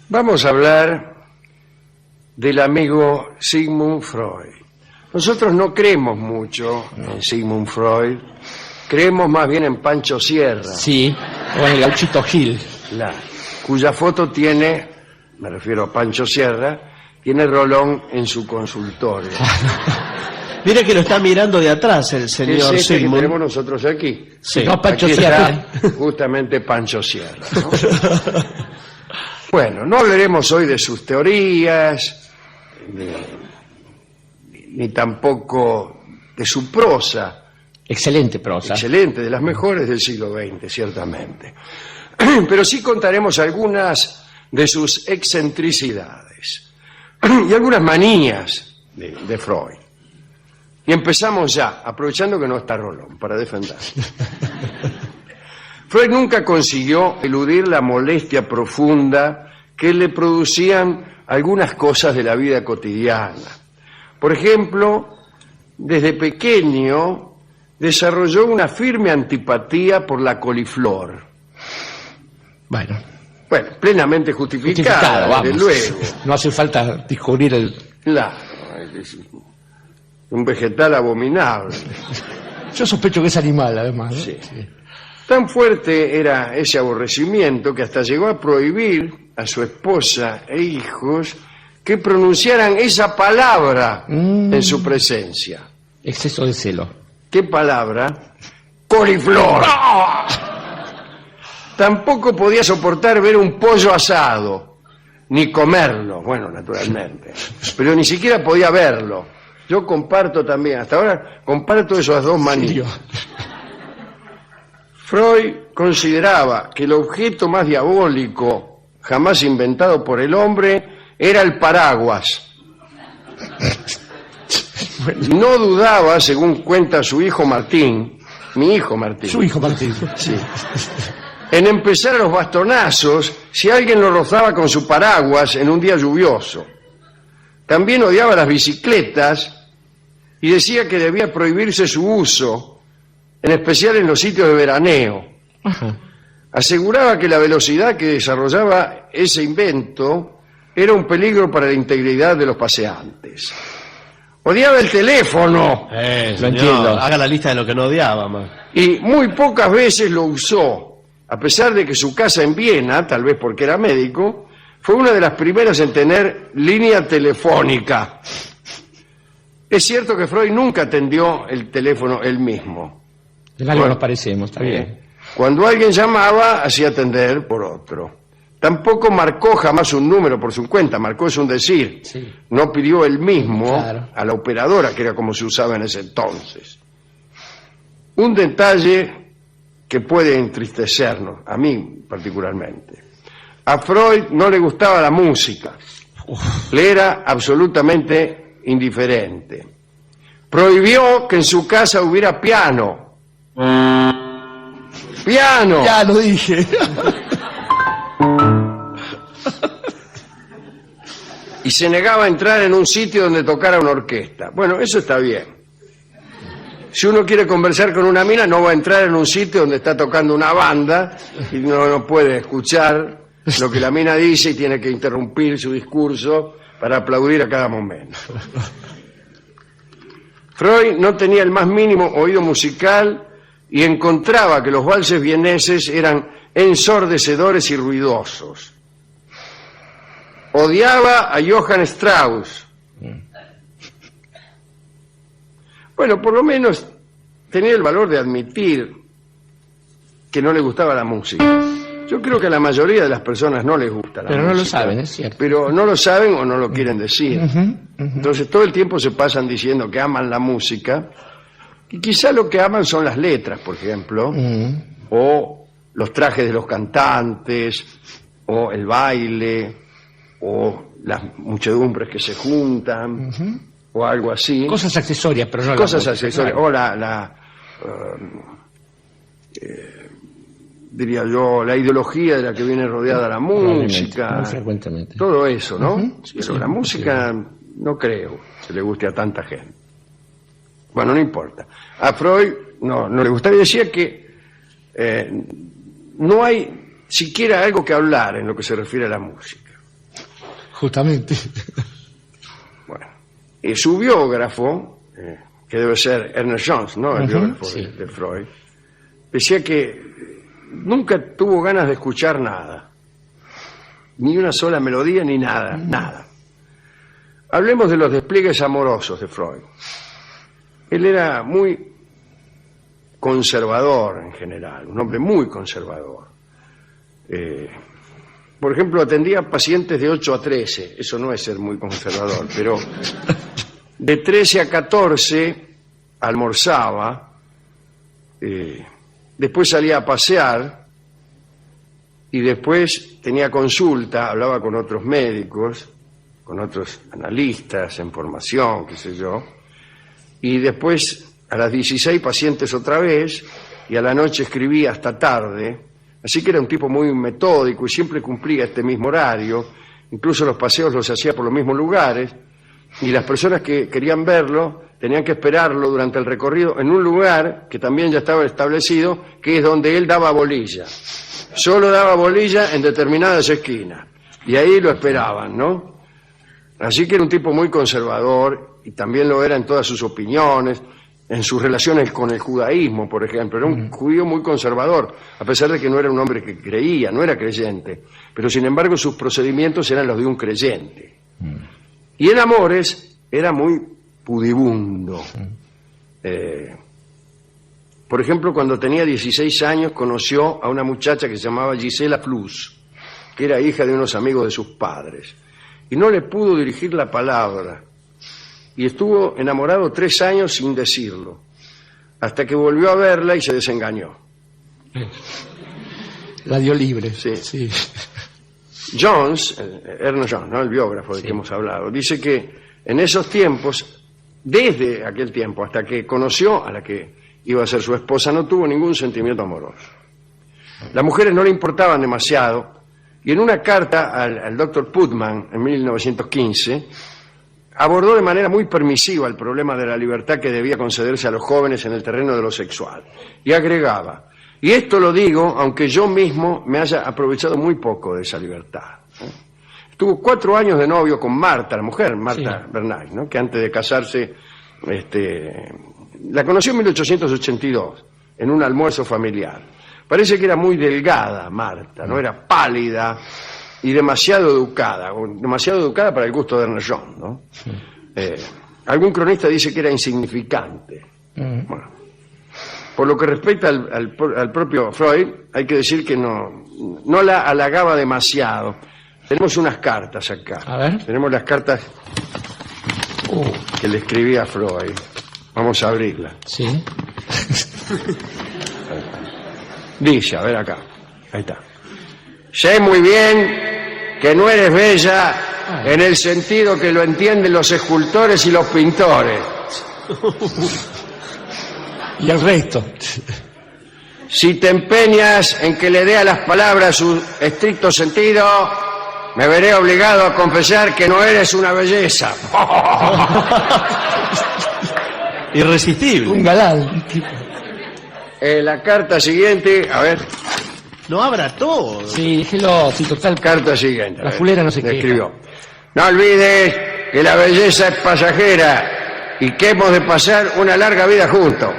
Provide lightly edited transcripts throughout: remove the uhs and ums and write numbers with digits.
Vamos a hablar del amigo Sigmund Freud. Nosotros no creemos mucho en Sigmund Freud, creemos más bien en Pancho Sierra. Sí, o en el Gauchito Gil. Cuya foto tiene, me refiero a Pancho Sierra, tiene Rolón en su consultorio. Mire que lo está mirando de atrás el señor Es que Sigmund. tenemos nosotros aquí. Sí, no, Pancho Aquí Sierra. está justamente Pancho Sierra, ¿no? Bueno, no hablaremos hoy de sus teorías, ni tampoco de su prosa. Excelente prosa. Excelente, de las mejores del siglo XX, ciertamente. Pero sí contaremos algunas de sus excentricidades y algunas manías de Freud. Y empezamos ya, aprovechando que no está Rolón, para defender. Freud nunca consiguió eludir la molestia profunda que le producían algunas cosas de la vida cotidiana. Por ejemplo, desde pequeño desarrolló una firme antipatía por la coliflor. Bueno, plenamente justificada, desde luego. No hace falta descubrir el... Claro, es un vegetal abominable. Yo sospecho que es animal, además, ¿no? Sí. Tan fuerte era ese aborrecimiento que hasta llegó a prohibir a su esposa e hijos que pronunciaran esa palabra en su presencia. Exceso de celo. ¿Qué palabra? Coliflor. Tampoco podía soportar ver un pollo asado, ni comerlo, bueno, naturalmente, pero ni siquiera podía verlo. Yo comparto también, hasta ahora comparto esas dos manías. Freud consideraba que el objeto más diabólico jamás inventado por el hombre era el paraguas. No dudaba, según cuenta su hijo Martín, mi hijo Martín. Su hijo Martín. Sí. En empezar a los bastonazos si alguien lo rozaba con su paraguas en un día lluvioso. También odiaba las bicicletas y decía que debía prohibirse su uso, en especial en los sitios de veraneo. Ajá. Aseguraba que la velocidad que desarrollaba ese invento era un peligro para la integridad de los paseantes. Odiaba el teléfono. Lo entiendo. Haga la lista de lo que no odiaba, man. Y muy pocas veces lo usó, a pesar de que su casa en Viena, tal vez porque era médico, fue una de las primeras en tener línea telefónica. Es cierto que Freud nunca atendió el teléfono él mismo. En algo nos parecemos, está bien. Cuando alguien llamaba, hacía atender por otro. Tampoco marcó jamás un número por su cuenta, marcó es un decir. Sí. No pidió él mismo Claro. a la operadora, que era como se usaba en ese entonces. Un detalle que puede entristecernos, a mí particularmente. A Freud no le gustaba la música, le era absolutamente indiferente. Prohibió que en su casa hubiera piano. ¡Piano! Ya lo dije. Y se negaba a entrar en un sitio donde tocara una orquesta. Bueno, eso está bien. Si uno quiere conversar con una mina, no va a entrar en un sitio donde está tocando una banda y no puede escuchar lo que la mina dice y tiene que interrumpir su discurso para aplaudir a cada momento. Freud no tenía el más mínimo oído musical y encontraba que los valses vieneses eran ensordecedores y ruidosos. Odiaba a Johann Strauss. Bueno, por lo menos tenía el valor de admitir que no le gustaba la música. Yo creo que a la mayoría de las personas no les gusta la música. Pero no lo saben, es cierto. Pero no lo saben o no lo quieren decir. Entonces todo el tiempo se pasan diciendo que aman la música y quizá lo que aman son las letras, por ejemplo, o los trajes de los cantantes, o el baile, o las muchedumbres que se juntan, o algo así. Cosas accesorias, pero no Cosas la música, accesorias. claro. O diría yo, la ideología de la que viene rodeada la música. Muy frecuentemente. Todo eso, ¿no? Sí, Pero sí, la música no creo que le guste a tanta gente. Bueno, no importa. A Freud no le gustaba y decía que no hay siquiera algo que hablar en lo que se refiere a la música. Justamente. Bueno, y su biógrafo, que debe ser Ernest Jones, ¿no? El biógrafo sí. de Freud, decía que nunca tuvo ganas de escuchar nada. Ni una sola melodía, ni nada, nada. Hablemos de los despliegues amorosos de Freud. Él era muy conservador en general, un hombre muy conservador. Por ejemplo, atendía a pacientes de 8 a 13, eso no es ser muy conservador, pero de 13 a 14 almorzaba, después salía a pasear y después tenía consulta, hablaba con otros médicos, con otros analistas en formación, qué sé yo, y después a las 16 pacientes otra vez, y a la noche escribía hasta tarde, así que era un tipo muy metódico y siempre cumplía este mismo horario, incluso los paseos los hacía por los mismos lugares, y las personas que querían verlo tenían que esperarlo durante el recorrido en un lugar que también ya estaba establecido, que es donde él daba bolilla. Solo daba bolilla en determinadas esquinas, y ahí lo esperaban, ¿no? Así que era un tipo muy conservador, y también lo era en todas sus opiniones, en sus relaciones con el judaísmo, por ejemplo. Era un judío muy conservador, a pesar de que no era un hombre que creía, no era creyente, pero sin embargo sus procedimientos eran los de un creyente. Y en amores era muy pudibundo. Por ejemplo, cuando tenía 16 años conoció a una muchacha que se llamaba Gisela Flus, que era hija de unos amigos de sus padres, y no le pudo dirigir la palabra, y estuvo enamorado 3 años sin decirlo, hasta que volvió a verla y se desengañó. La dio libre. Sí. Sí. Jones, Ernest Jones, ¿no? El biógrafo del que hemos hablado, dice que en esos tiempos, desde aquel tiempo hasta que conoció a la que iba a ser su esposa, no tuvo ningún sentimiento amoroso. Las mujeres no le importaban demasiado, y en una carta al Dr. Putman en 1915 abordó de manera muy permisiva el problema de la libertad que debía concederse a los jóvenes en el terreno de lo sexual. Y agregaba, y esto lo digo aunque yo mismo me haya aprovechado muy poco de esa libertad. Estuvo 4 años de novio con Marta, la mujer, Marta Bernay, ¿no? Que antes de casarse, la conoció en 1882, en un almuerzo familiar. Parece que era muy delgada Marta, no era pálida, y demasiado educada para el gusto de Ernest Jones, ¿no? Algún cronista dice que era insignificante. Bueno, por lo que respecta al propio Freud, hay que decir que no la halagaba demasiado. Tenemos unas cartas acá. A ver. Tenemos las cartas que le escribía a Freud. Vamos a abrirlas. Sí. Dice, a ver acá. Ahí está. Sé muy bien que no eres bella en el sentido que lo entienden los escultores y los pintores. Y el resto. Si te empeñas en que le dé a las palabras su estricto sentido, me veré obligado a confesar que no eres una belleza. Irresistible. Un galán. La carta siguiente, a ver, No abra todo. Sí, déjelo, sí, total. carta siguiente. a La ver, fulera no se le queja. escribió. No olvides que la belleza es pasajera y que hemos de pasar una larga vida juntos.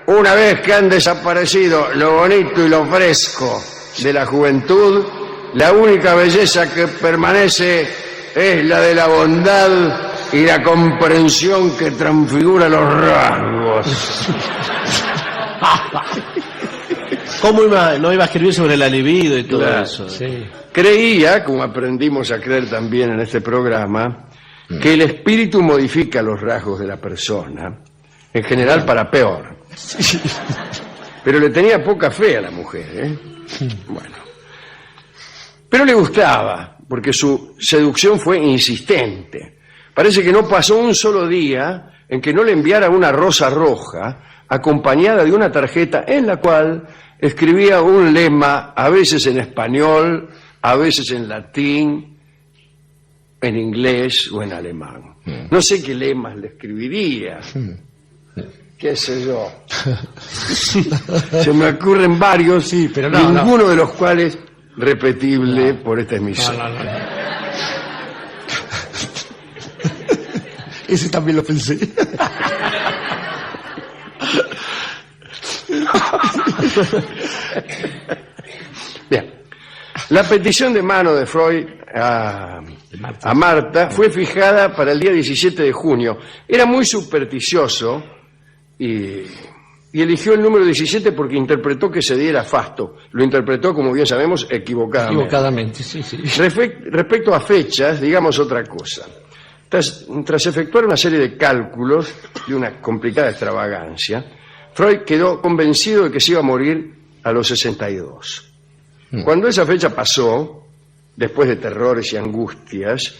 Una vez que han desaparecido lo bonito y lo fresco de la juventud, la única belleza que permanece es la de la bondad y la comprensión que transfigura los rasgos. ¿Cómo no iba a escribir sobre la libido y todo Claro, eso? Sí. Creía, como aprendimos a creer también en este programa, que el espíritu modifica los rasgos de la persona, en general para peor. Pero le tenía poca fe a la mujer, ¿eh? Bueno. Pero le gustaba, porque su seducción fue insistente. Parece que no pasó un solo día en que no le enviara una rosa roja acompañada de una tarjeta en la cual escribía un lema, a veces en español, a veces en latín, en inglés o en alemán. No sé qué lemas le escribiría, qué sé yo. Se me ocurren varios, Sí, pero no, ninguno de los cuales repetible por esta emisión. Ese también lo pensé. Bien. La petición de mano de Freud a Marta fue fijada para el día 17 de junio. Era muy supersticioso y eligió el número 17 porque interpretó que ese día era fasto. Lo interpretó, como bien sabemos, equivocadamente. Equivocadamente, sí. Respecto a fechas, digamos otra cosa. Tras efectuar una serie de cálculos de una complicada extravagancia, Freud quedó convencido de que se iba a morir a los 62. Cuando esa fecha pasó, después de terrores y angustias,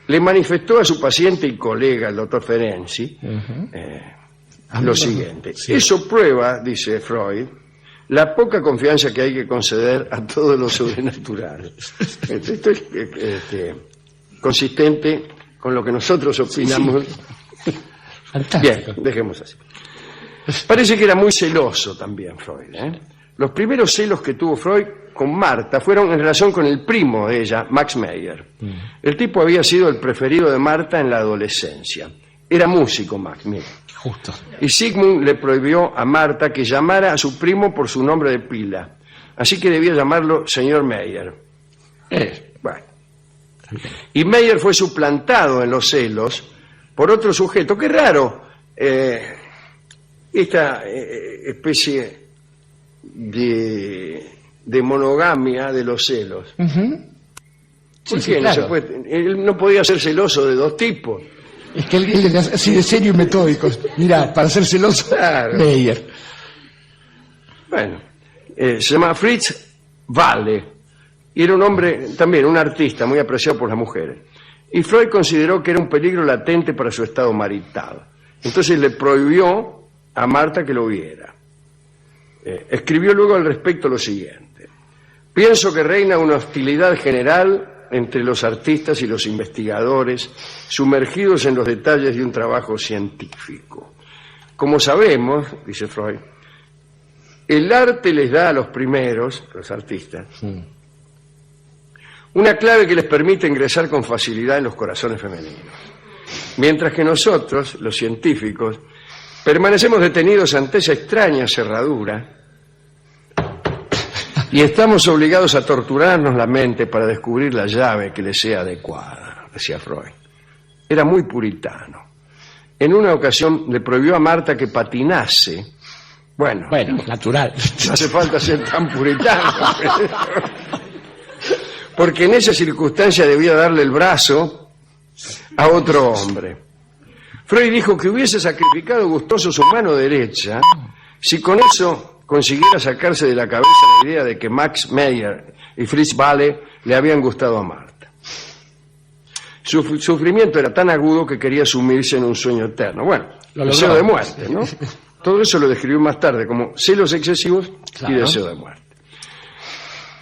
le manifestó a su paciente y colega, el doctor Ferenczi, lo siguiente. Sí. Eso prueba, dice Freud, la poca confianza que hay que conceder a todo lo sobrenatural. Esto es consistente con lo que nosotros opinamos. Sí. Bien, dejemos así. Parece que era muy celoso también Freud. Los primeros celos que tuvo Freud con Marta fueron en relación con el primo de ella, Max Meyer. El tipo había sido el preferido de Marta en la adolescencia. Era músico, Max, mira. Justo. Y Sigmund le prohibió a Marta que llamara a su primo por su nombre de pila. Así que debía llamarlo señor Meyer. Bueno. Y Meyer fue suplantado en los celos por otro sujeto. Qué raro, esta especie de monogamia de los celos. ¿Por qué no se puede? Él no podía ser celoso de dos tipos. Es que él es así de serio y metódico. Mira, para ser celoso, claro. Meyer. Bueno, se llama Fritz Wahle y era un hombre, también un artista muy apreciado por las mujeres. Y Freud consideró que era un peligro latente para su estado marital. Entonces le prohibió a Marta que lo viera. Escribió luego al respecto lo siguiente: pienso que reina una hostilidad general entre los artistas y los investigadores sumergidos en los detalles de un trabajo científico. Como sabemos, dice Freud, el arte les da a los primeros, los artistas, una clave que les permite ingresar con facilidad en los corazones femeninos, mientras que nosotros, los científicos, permanecemos detenidos ante esa extraña cerradura y estamos obligados a torturarnos la mente para descubrir la llave que les sea adecuada, decía Freud. Era muy puritano. En una ocasión le prohibió a Marta que patinase. Bueno, natural. No hace falta ser tan puritano. Porque en esa circunstancia debía darle el brazo a otro hombre. Freud dijo que hubiese sacrificado gustoso su mano derecha si con eso consiguiera sacarse de la cabeza la idea de que Max Meyer y Fritz Wahle le habían gustado a Marta. Su sufrimiento era tan agudo que quería sumirse en un sueño eterno. Bueno, deseo de muerte, ¿no? Todo eso lo describió más tarde como celos excesivos y deseo de muerte.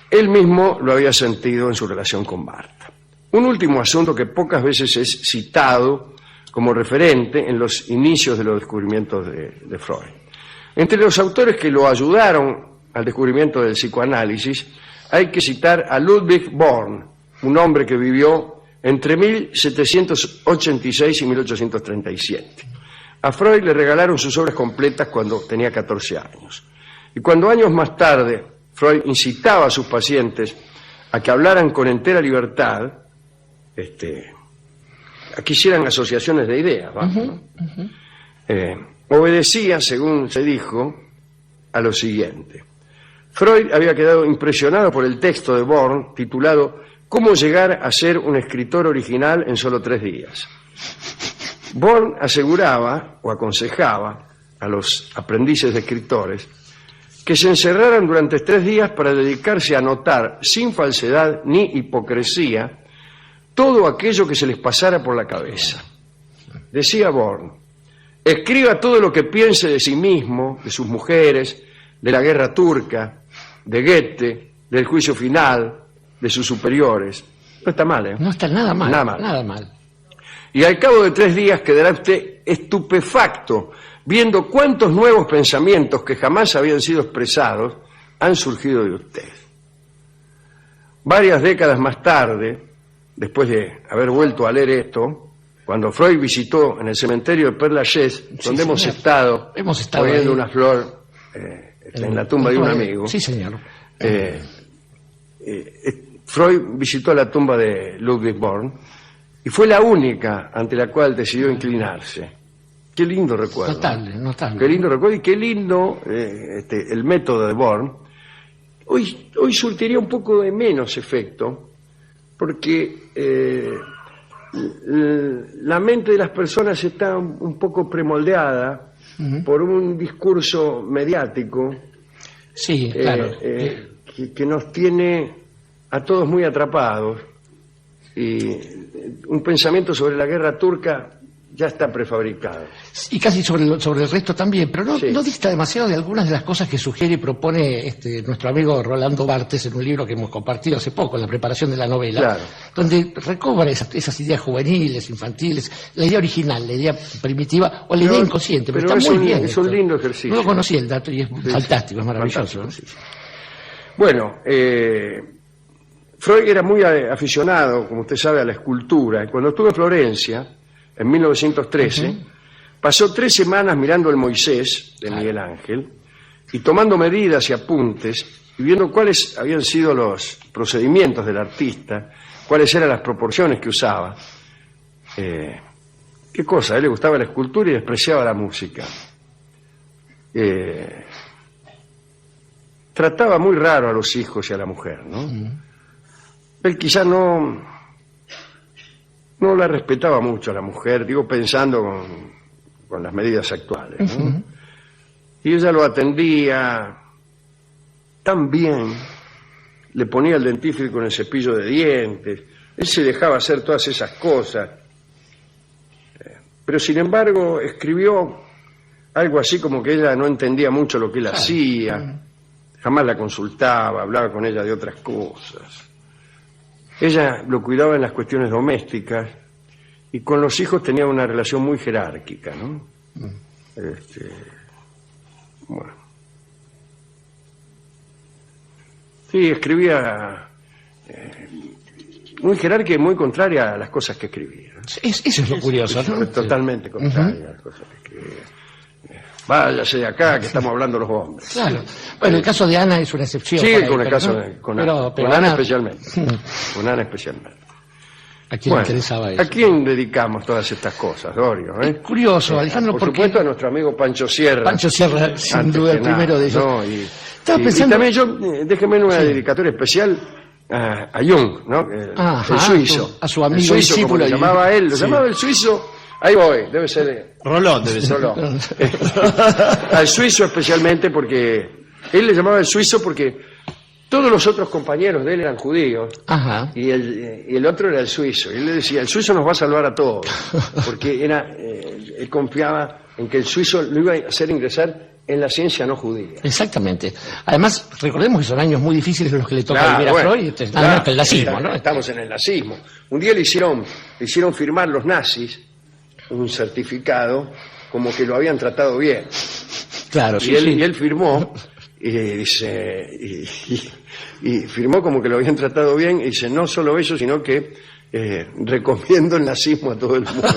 Él mismo lo había sentido en su relación con Marta. Un último asunto que pocas veces es citado como referente en los inicios de los descubrimientos de Freud. Entre los autores que lo ayudaron al descubrimiento del psicoanálisis hay que citar a Ludwig Born, un hombre que vivió entre 1786 y 1837. A Freud le regalaron sus obras completas cuando tenía 14 años. Y cuando años más tarde Freud incitaba a sus pacientes a que hablaran con entera libertad, a que hicieran asociaciones de ideas, ¿no? Obedecía, según se dijo, a lo siguiente. Freud había quedado impresionado por el texto de Born titulado «Cómo llegar a ser un escritor original en solo 3 días». Born aseguraba o aconsejaba a los aprendices de escritores que se encerraran durante 3 días para dedicarse a anotar sin falsedad ni hipocresía todo aquello que se les pasara por la cabeza. Decía Born: escriba todo lo que piense de sí mismo, de sus mujeres, de la guerra turca, de Goethe, del juicio final, de sus superiores. No está mal, ¿eh? No está nada mal. Nada mal. Y al cabo de 3 días quedará usted estupefacto viendo cuántos nuevos pensamientos que jamás habían sido expresados han surgido de usted. Varias décadas más tarde, después de haber vuelto a leer esto, cuando Freud visitó en el cementerio de Père Lachaise, donde hemos señor. estado poniendo ahí. una flor en la tumba de un amigo. Sí, señor. Freud visitó la tumba de Ludwig Born y fue la única ante la cual decidió inclinarse. Qué lindo recuerdo. Notable. Qué lindo recuerdo y qué lindo el método de Born. Hoy surtiría un poco de menos efecto porque la mente de las personas está un poco premoldeada por un discurso mediático Sí, claro. que nos tiene a todos muy atrapados y un pensamiento sobre la guerra turca ya está prefabricado. Y casi sobre el resto también, pero no, Sí. no dista demasiado de algunas de las cosas que sugiere y propone nuestro amigo Rolando Barthes en un libro que hemos compartido hace poco, en la preparación de la novela, Claro. donde recobra esas ideas juveniles, infantiles, la idea original, la idea primitiva o la idea inconsciente, pero está muy bien. Es un esto. lindo ejercicio. No lo conocía el dato y es fantástico, es maravilloso. Fantástico, sí. Bueno, Freud era muy aficionado, como usted sabe, a la escultura, y cuando estuvo en Florencia, en 1913, pasó 3 semanas mirando el Moisés de Miguel Ángel y tomando medidas y apuntes y viendo cuáles habían sido los procedimientos del artista, cuáles eran las proporciones que usaba. ¿Qué cosa? A él le gustaba la escultura y despreciaba la música. Trataba muy raro a los hijos y a la mujer, ¿no? Él quizá no la respetaba mucho a la mujer, digo, pensando con las medidas actuales, ¿no? Y ella lo atendía tan bien, le ponía el dentífrico en el cepillo de dientes, él se dejaba hacer todas esas cosas, pero sin embargo escribió algo así como que ella no entendía mucho lo que él hacía, jamás la consultaba, hablaba con ella de otras cosas. Ella lo cuidaba en las cuestiones domésticas y con los hijos tenía una relación muy jerárquica, ¿no? Bueno. Sí, escribía muy jerárquica y muy contraria a las cosas que escribía. Eso es lo curioso, ¿no? Totalmente contraria a las cosas que escribía. Váyase de acá, que estamos hablando los hombres. Claro. Bueno, el caso de Ana es una excepción. Sí, por ahí, con el pero caso no- de pero con Ana Ana- especialmente. Con Ana especialmente. ¿A quién le interesaba eso? ¿A quién dedicamos todas estas cosas, Dorio? Es curioso, Alejandro, por porque supuesto a nuestro amigo Pancho Sierra. Pancho Sierra, sin antes duda, que el primero nada, de ellos. ¿no? Estaba Y pensando- también yo, déjeme una dedicatoria especial a Jung, ¿no? Ajá, El suizo. a su amigo el suizo, como discípulo lo y- llamaba él, lo sí. llamaba el suizo. Ahí voy, debe ser Rolón debe ser. Rolón. Al suizo especialmente porque él le llamaba el suizo porque todos los otros compañeros de él eran judíos. Ajá. Y el otro era el suizo. Y él le decía, el suizo nos va a salvar a todos. Porque él confiaba en que el suizo lo iba a hacer ingresar en la ciencia no judía. Exactamente. Además, recordemos que son años muy difíciles los que le toca Claro, vivir a bueno, Freud, nada claro, más que el nazismo, ¿no? Estamos en el nazismo. Un día le hicieron firmar los nazis un certificado como que lo habían tratado bien. Claro, Y él firmó y dice y firmó como que lo habían tratado bien y dice no solo eso sino que recomiendo el nazismo a todo el mundo.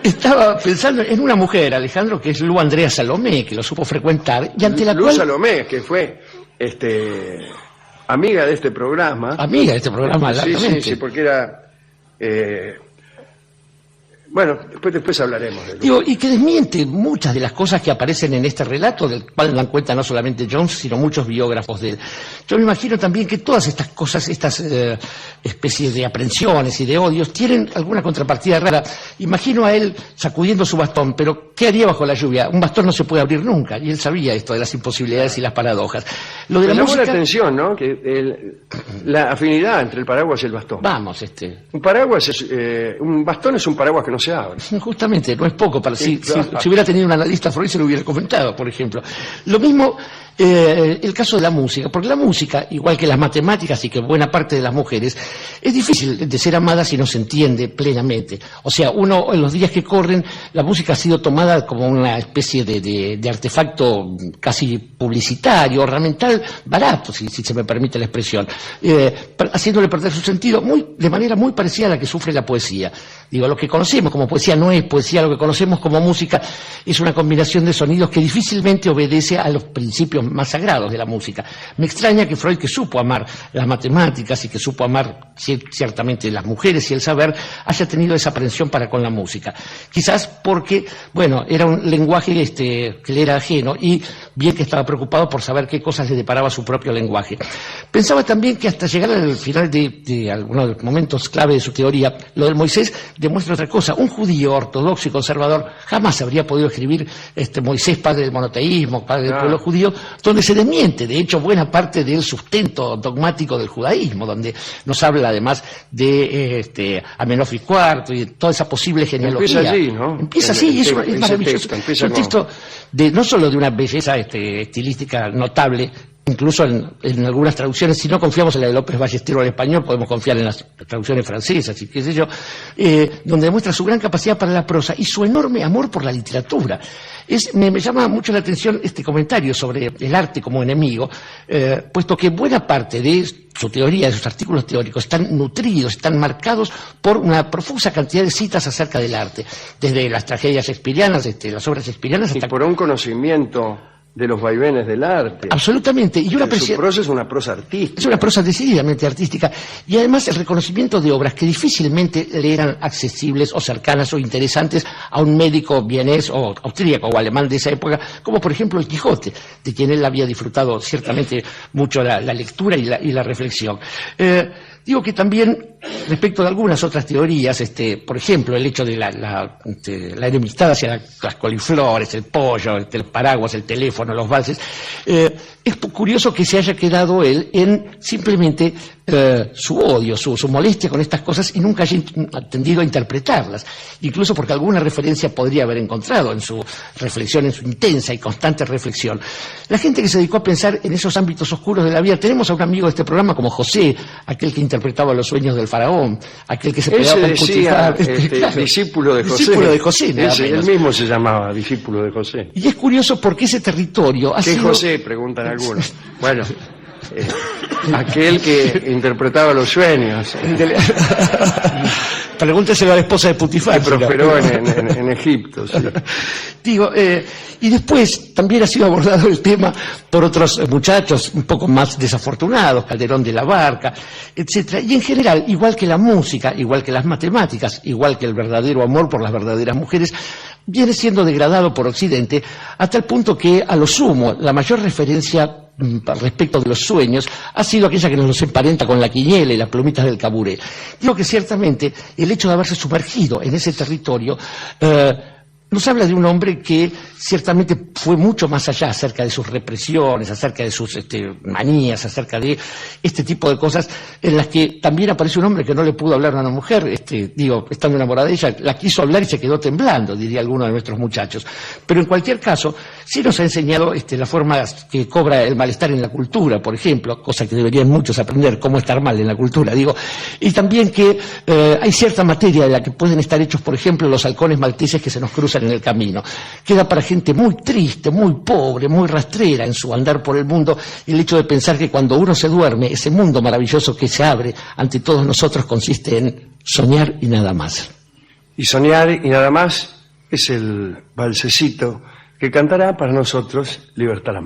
Estaba pensando en una mujer, Alejandro, que es Lu Andrea Salomé, que lo supo frecuentar, y ante la Luz cual... Salomé, que fue amiga de este programa. Amiga de este programa, Sí, largamente. sí, porque era bueno, después hablaremos de Luz. Digo, y que desmiente muchas de las cosas que aparecen en este relato, del cual dan cuenta no solamente Jones, sino muchos biógrafos de él. Yo me imagino también que todas estas cosas, estas especies de aprensiones y de odios, tienen alguna contrapartida rara. Imagino a él sacudiendo su bastón, pero ¿qué haría bajo la lluvia? Un bastón no se puede abrir nunca, y él sabía esto de las imposibilidades y las paradojas. Lo de Me la llamó la música... atención, ¿no? Que la afinidad entre el paraguas y el bastón. Vamos, Un paraguas un bastón es un paraguas que no se abre. Justamente, no es poco. Si claro. hubiera tenido un analista Freud se lo hubiera comentado, por ejemplo. Lo mismo el caso de la música, porque la música, igual que las matemáticas y que buena parte de las mujeres, es difícil de ser amada si no se entiende plenamente. O sea, uno en los días que corren, la música ha sido tomada como una especie de artefacto casi publicitario, ornamental, barato, si se me permite la expresión, haciéndole perder su sentido de manera muy parecida a la que sufre la poesía. Digo, lo que conocemos como poesía no es poesía, lo que conocemos como música es una combinación de sonidos que difícilmente obedece a los principios más sagrados de la música. Me extraña que Freud, que supo amar las matemáticas y que supo amar ciertamente las mujeres y el saber, haya tenido esa aprensión para con la música. Quizás porque, bueno, era un lenguaje que le era ajeno y bien que estaba preocupado por saber qué cosas le deparaba su propio lenguaje. Pensaba también que hasta llegar al final de algunos de los momentos clave de su teoría, lo del Moisés demuestra otra cosa. Un judío ortodoxo y conservador jamás habría podido escribir Moisés, padre del monoteísmo, padre del pueblo judío, donde se desmiente, de hecho, buena parte del sustento dogmático del judaísmo, donde nos habla además de Amenofis IV y de toda esa posible genealogía. Empieza allí, ¿no? Empieza así, es maravilloso. Es un texto no solo de una belleza estilística notable, incluso en algunas traducciones, si no confiamos en la de López Ballesteros al español, podemos confiar en las traducciones francesas y qué sé yo, donde demuestra su gran capacidad para la prosa y su enorme amor por la literatura. Me llama mucho la atención este comentario sobre el arte como enemigo, puesto que buena parte de su teoría, de sus artículos teóricos, están nutridos, están marcados por una profusa cantidad de citas acerca del arte, desde las tragedias shakespearianas, las obras shakespearianas, hasta... Y por un conocimiento de los vaivenes del arte. Absolutamente. Y una su prosa es una prosa artística. Es una prosa decididamente artística. Y además el reconocimiento de obras que difícilmente le eran accesibles o cercanas o interesantes a un médico vienés o austríaco o alemán de esa época, como por ejemplo el Quijote, de quien él había disfrutado ciertamente mucho la lectura y la reflexión. Digo que también, respecto de algunas otras teorías, por ejemplo, el hecho de la enemistad hacia las coliflores, el pollo, el paraguas, el teléfono, los valses, es curioso que se haya quedado él en simplemente su odio, su molestia con estas cosas y nunca haya tendido a interpretarlas, incluso porque alguna referencia podría haber encontrado en su reflexión, en su intensa y constante reflexión. La gente que se dedicó a pensar en esos ámbitos oscuros de la vida, tenemos a un amigo de este programa como José, aquel que interpretaba los sueños del faraón, aquel que se peleaba con Putifar, claro, discípulo de José. Discípulo de José, él mismo se llamaba discípulo de José. Y es curioso porque ese territorio ha ¿Qué sido... José? Preguntan algunos. Bueno, aquel que interpretaba los sueños. Pregúnteselo a la esposa de Putifar. Que prosperó en Egipto. Sí. Digo, y después también ha sido abordado el tema por otros muchachos un poco más desafortunados, Calderón de la Barca, etcétera. Y en general, igual que la música, igual que las matemáticas, igual que el verdadero amor por las verdaderas mujeres, viene siendo degradado por Occidente hasta el punto que, a lo sumo, la mayor referencia respecto de los sueños ha sido aquella que nos los emparenta con la quiniela y las plumitas del caburé. Digo que ciertamente el hecho de haberse sumergido en ese territorio nos habla de un hombre que ciertamente fue mucho más allá acerca de sus represiones, acerca de sus manías, acerca de este tipo de cosas en las que también aparece un hombre que no le pudo hablar a una mujer, estando enamorada de ella, la quiso hablar y se quedó temblando, diría alguno de nuestros muchachos. Pero en cualquier caso, sí nos ha enseñado la forma que cobra el malestar en la cultura, por ejemplo, cosa que deberían muchos aprender, cómo estar mal en la cultura, y también que hay cierta materia de la que pueden estar hechos, por ejemplo, los halcones malteses que se nos cruzan en el camino. Queda para gente muy triste, muy pobre, muy rastrera en su andar por el mundo el hecho de pensar que cuando uno se duerme, ese mundo maravilloso que se abre ante todos nosotros consiste en soñar y nada más. Y soñar y nada más es el balsecito que cantará para nosotros Libertad Lamarque.